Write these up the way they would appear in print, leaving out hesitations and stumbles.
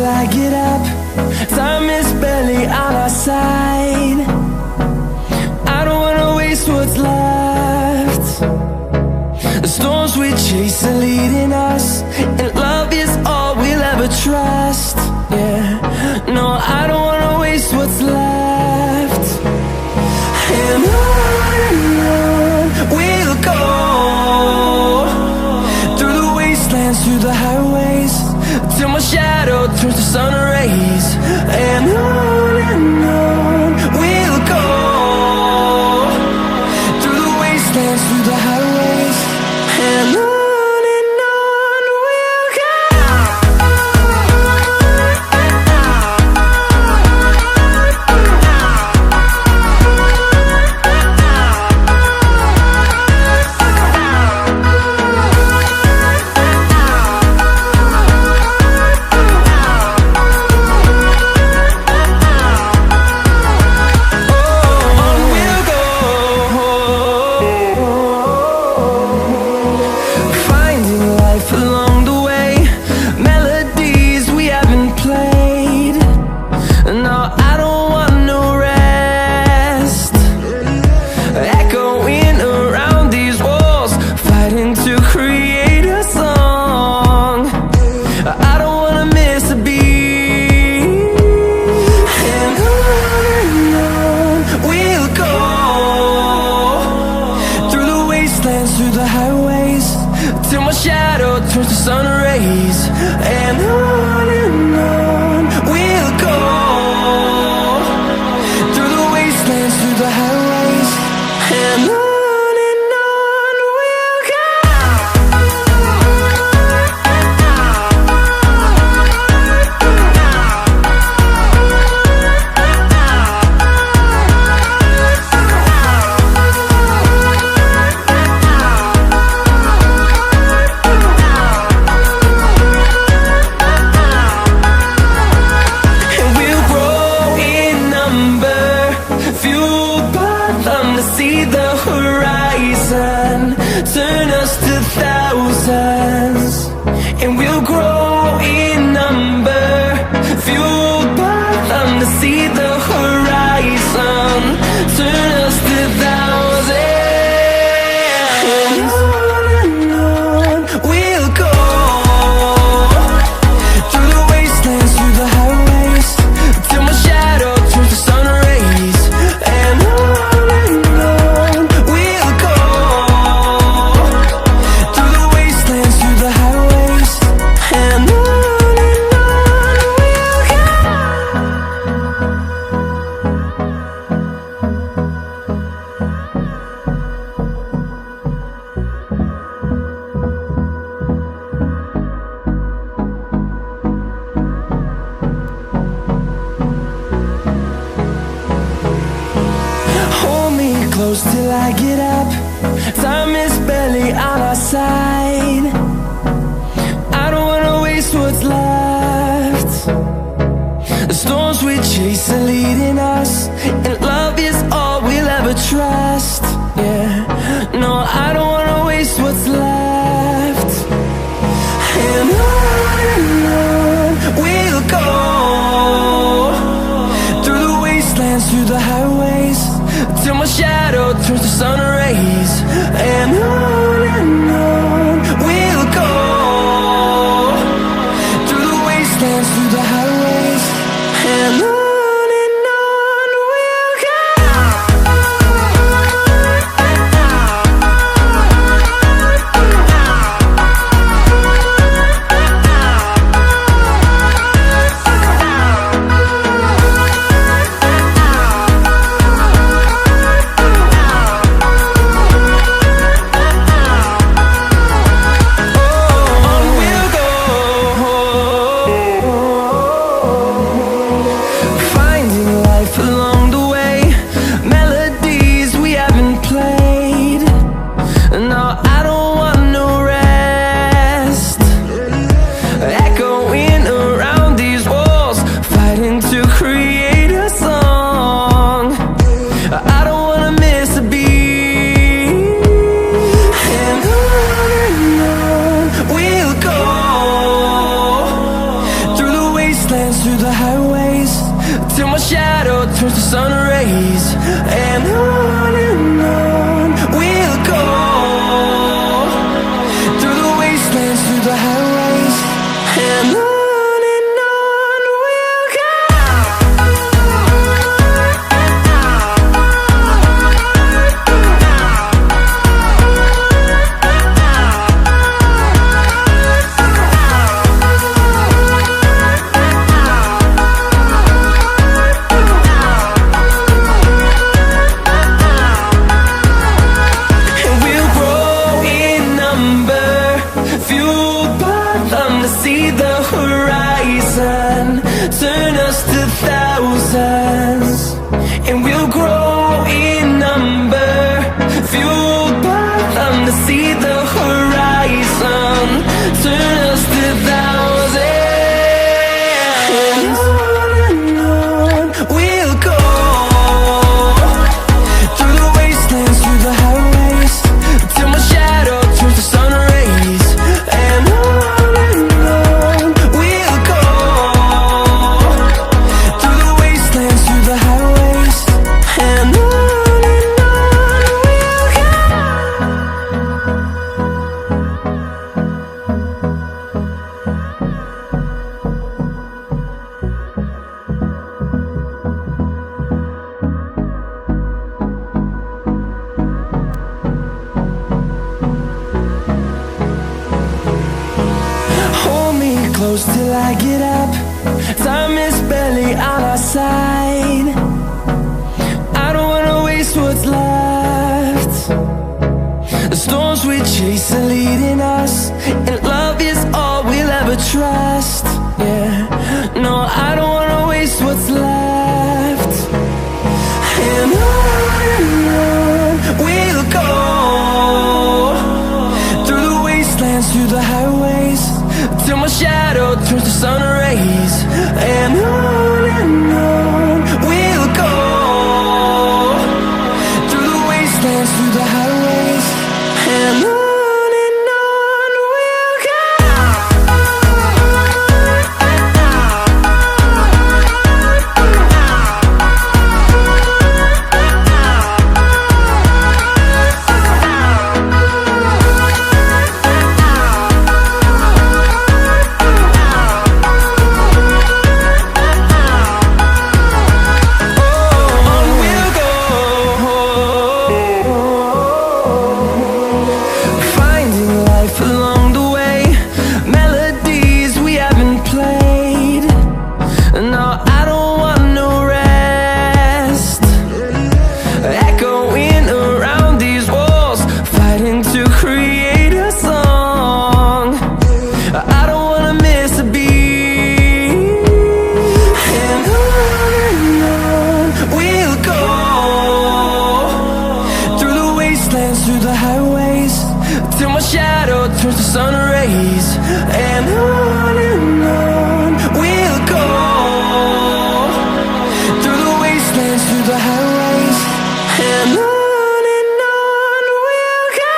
I get up. Time is barely on our side. I don't wanna waste what's left. The storms we chase are leading us, and love is all we'll ever trust. Yeah, no, I don't wanna waste what's left. And on we'll go, through the wastelands, through the highways, till my shadow turns to sun rays. And on we'll go, through the wastelands, through the highways, and on we'll go. Through the highways, till my shadow turns to sun rays. And on we'll go, through the wastelands, through the highways, and on we'll go. See the horizon, turn us to thousands, and we'll grow in number, fueled by them. To see the horizon, turn us to thousands, and on we'll go, through the wastelands, through the highways, till my shadow turns to sun rays. And close till I get up. Time is barely on our side. I don't wanna waste what's left. The storms we chase are leading us, and love is all we'll ever trust. Yeah, no, I don't wanna waste what's left. And on we'll go, through the wastelands, through the highways, till my shadow turns to sun rays. And on we'll go, through the wastelands, through the highways, and on. till my shadow turns to sun rays. And on we'll go, through the wastelands, through the highways, and on we'll go. See the horizon, turn us to thousands, and we'll grow in number, fueled by them. To see the horizon, turn us to thousands, and on we'll go, through the wastelands, through the highways, till my shadow turns to sun rays. And close till I get up. Time is barely on our side. I don't wanna waste what's left. The storms we chase are leading us, and love is all we'll ever trust. Yeah, no, I don't wanna waste what's left. And on we'll go, through the wastelands, through the highways, till my shadow turns to sun rays. And on we'll go, through the wastelands, through the highways, and on we'll go. Through the highways, till my shadow turns to sun rays. And on we'll go, through the wastelands, through the highways, and on we'll go.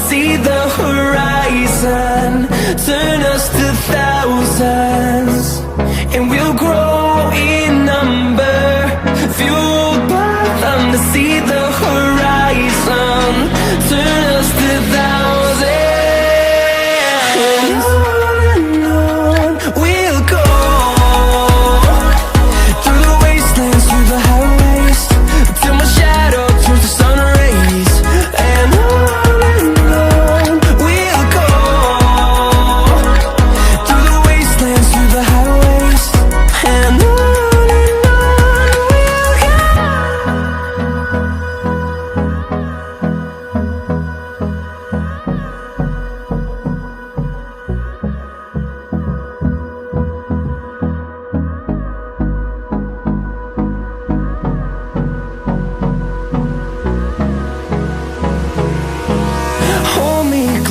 See the horizon.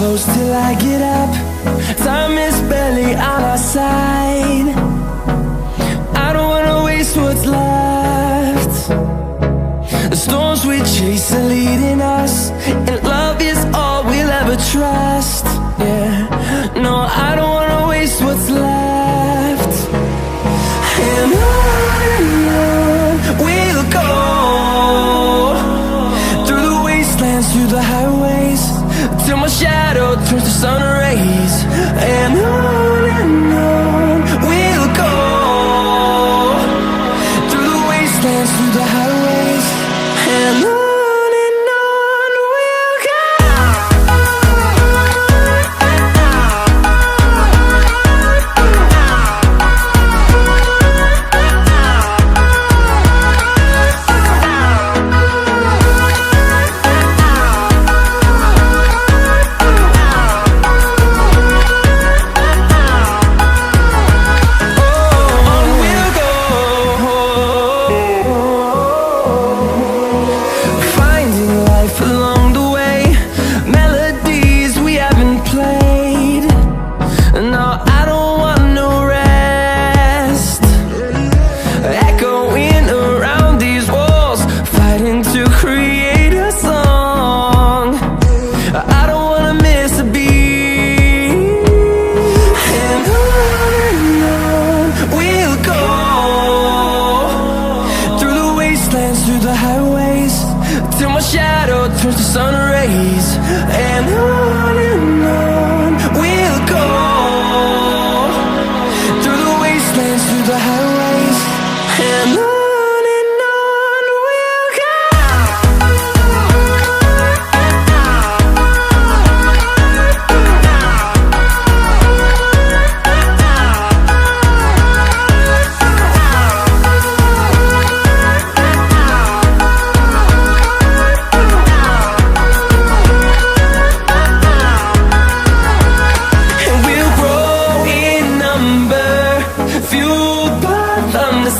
close till I get up. Time is barely on our side. I don't wanna waste what's left. The storms we chase are leading us, and love is all we'll ever trust. Yeah, no, I don't wanna waste what's left. And on we'll go, through the wastelands, through the highways, till my shadow turns to sun rays. And on we'll go, through the wastelands, through the highways, and on we'll go. Through the highways, till my shadow turns to sun rays. And on we'll go, through the wastelands, through the highways, and on we'll go.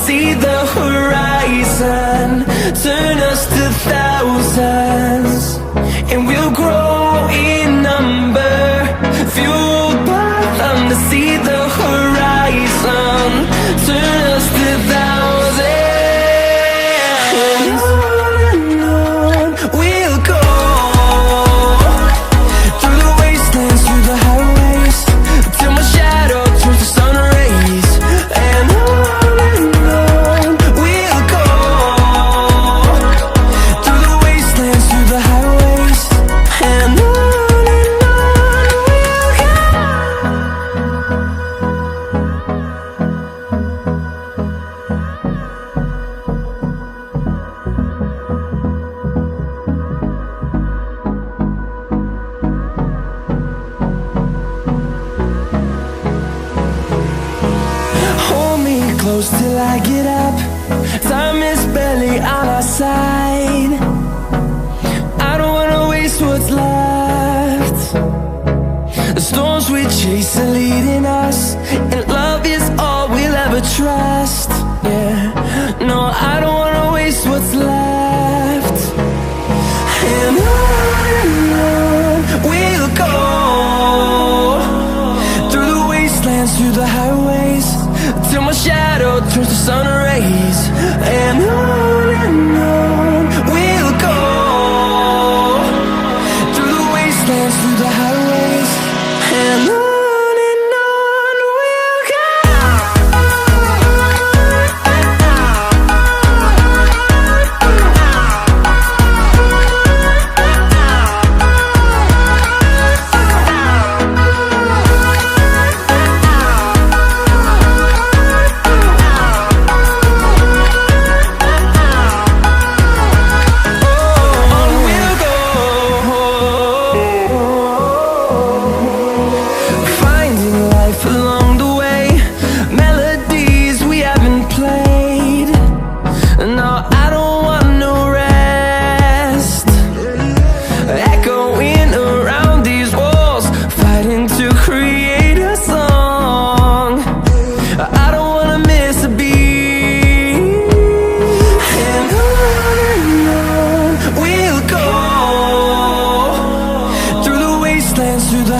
See the horizon turn us to thousands, and we'll grow in number, fueled by them to see the horizon turn us to thousands. And on we'll go, through the wastelands, through the highways, till my shadow turns to sun rays. And close till I get up. Time is barely on our side. I don't wanna waste what's left. The storms we chase are leading us, and love is all we'll ever trust. Yeah, no, I don't wanna waste what's left. And on we'll go, through the wastelands, through the highways, till my shadow turns to sun rays. And on we'll go, through the wastelands, through the highways, and on we'll go.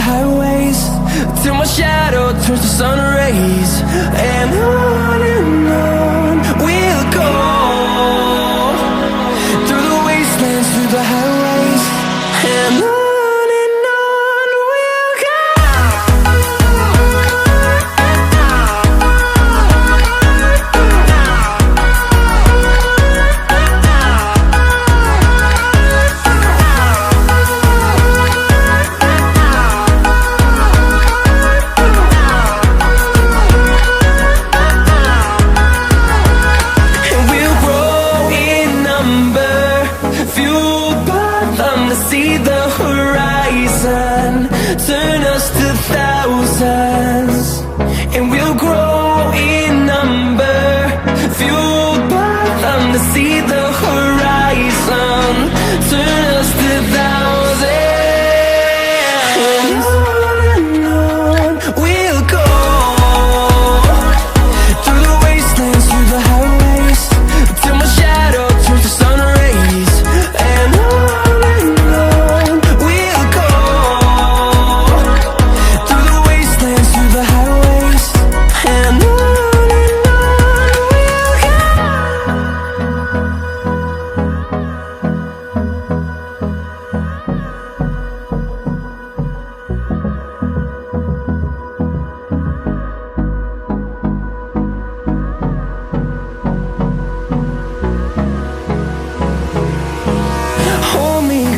highways, till my shadow turns to sun rays. And on we'll go, through the wastelands, through the highways. And on we'll go. See the horizon, turn us to thousands, and we'll grow in number, fueled by them. To see the horizon, turn us to thousands, and on we'll go, through the wastelands, through the highways, till my shadow turns to sun rays. And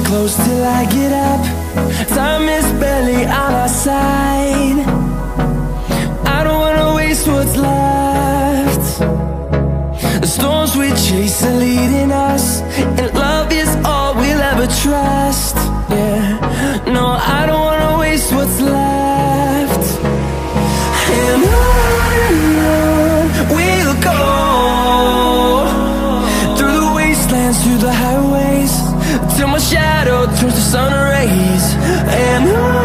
close till I get up. Time is barely on our side. I don't wanna waste what's left. The storms we chase are leading us, and love is all we'll ever trust. Yeah, no, I don't wanna waste what's left. And on we'll go, through the wastelands, through the highways, till my shadow turns to sun rays. And on